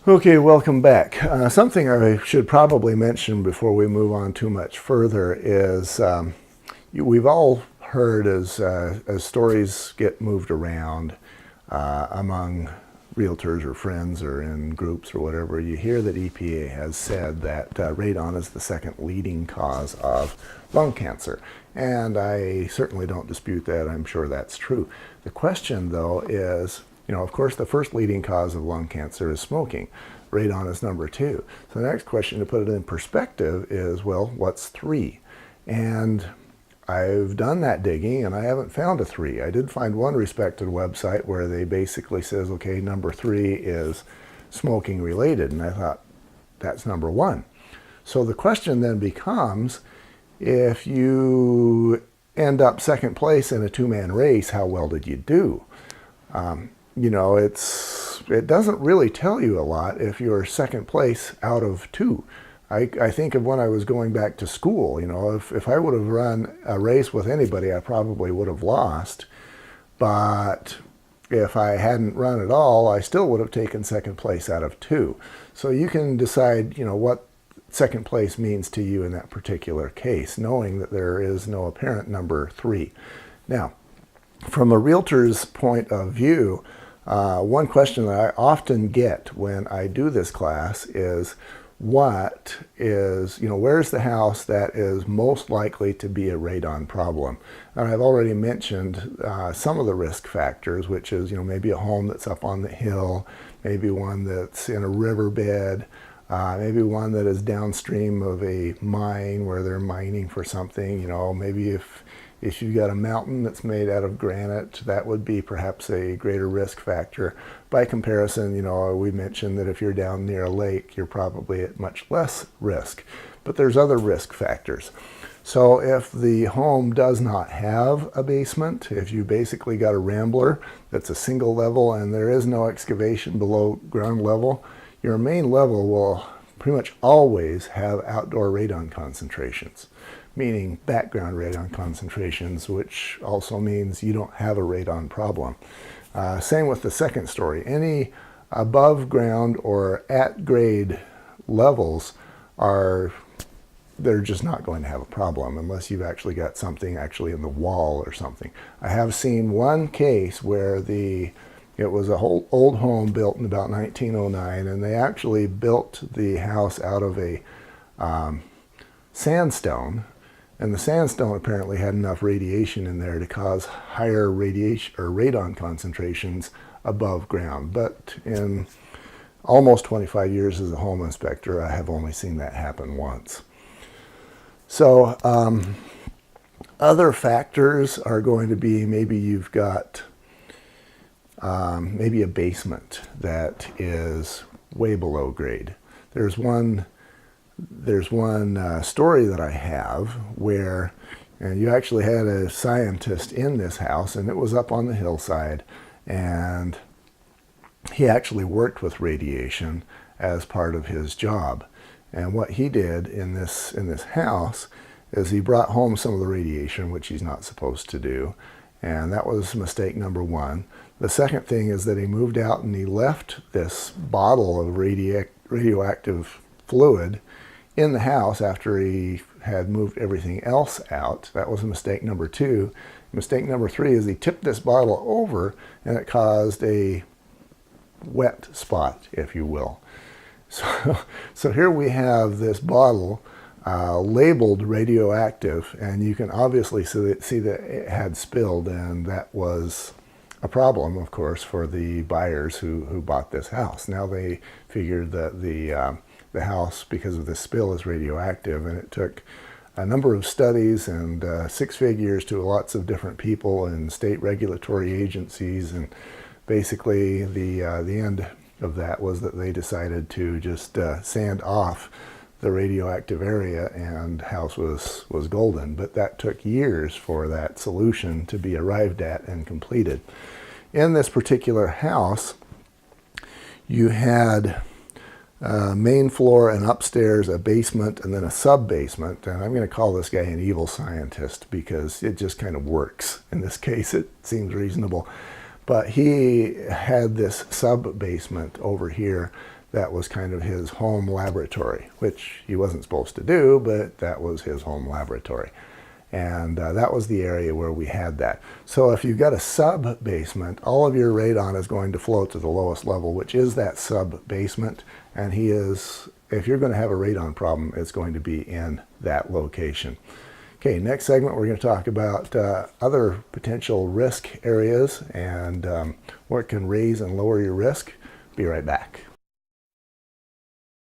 Okay, welcome back. Something I should probably mention before we move on too much further is we've all heard as stories get moved around among realtors or friends or in groups or whatever, you hear that EPA has said that radon is the second leading cause of lung cancer. And I certainly don't dispute that. I'm sure that's true. The question, though, is, of course, the first leading cause of lung cancer is smoking. Radon is number 2. So the next question, to put it in perspective, is, well, what's 3? And I've done that digging and I haven't found a 3. I did find one respected website where they basically says, okay, number 3 is smoking related. And I thought, that's number 1. So the question then becomes, if you end up second place in a 2-man race, how well did you do? It doesn't really tell you a lot if you're second place out of 2. I think of when I was going back to school, if I would have run a race with anybody, I probably would have lost. But if I hadn't run at all, I still would have taken second place out of 2. So you can decide, what second place means to you in that particular case, knowing that there is no apparent number 3. Now, from a realtor's point of view, one question that I often get when I do this class is, where's the house that is most likely to be a radon problem? And I've already mentioned some of the risk factors, which is, maybe a home that's up on the hill, maybe one that's in a riverbed, maybe one that is downstream of a mine where they're mining for something. Maybe if you've got a mountain that's made out of granite, that would be perhaps a greater risk factor. By comparison, we mentioned that if you're down near a lake, you're probably at much less risk. But there's other risk factors. So if the home does not have a basement, if you basically got a rambler that's a single level and there is no excavation below ground level, your main level will pretty much always have outdoor radon concentrations, meaning background radon concentrations, which also means you don't have a radon problem. Same with the second story. Any above ground or at grade levels they're just not going to have a problem unless you've actually got something actually in the wall or something. I have seen one case where it was a whole old home built in about 1909, and they actually built the house out of a sandstone. And the sandstone apparently had enough radiation in there to cause higher radiation or radon concentrations above ground. But in almost 25 years as a home inspector, I have only seen that happen once. So other factors are going to be, maybe you've got maybe a basement that is way below grade. There's one story that I have where you actually had a scientist in this house, and it was up on the hillside, and he actually worked with radiation as part of his job. And what he did in this house is he brought home some of the radiation, which he's not supposed to do, and that was mistake number 1. The second thing is that he moved out and he left this bottle of radioactive fluid in the house after he had moved everything else out. That was mistake number 2. Mistake number 3 is he tipped this bottle over and it caused a wet spot, if you will. So here we have this bottle labeled radioactive, and you can obviously see that it had spilled, and that was a problem, of course, for the buyers who bought this house. Now they figured that the house, because of the spill, is radioactive, and it took a number of studies and 6 figures to lots of different people and state regulatory agencies, and basically the end of that was that they decided to just sand off the radioactive area, and the house was golden. But that took years for that solution to be arrived at and completed. In this particular house, you had main floor and upstairs, a basement, and then a sub-basement. And I'm going to call this guy an evil scientist because it just kind of works. In this case, it seems reasonable. But he had this sub-basement over here that was kind of his home laboratory, which he wasn't supposed to do, but that was his home laboratory. And that was the area where we had that. So if you've got a sub-basement, all of your radon is going to flow to the lowest level, which is that sub-basement. And if you're going to have a radon problem, it's going to be in that location. Okay, next segment we're going to talk about other potential risk areas and what can raise and lower your risk. Be right back.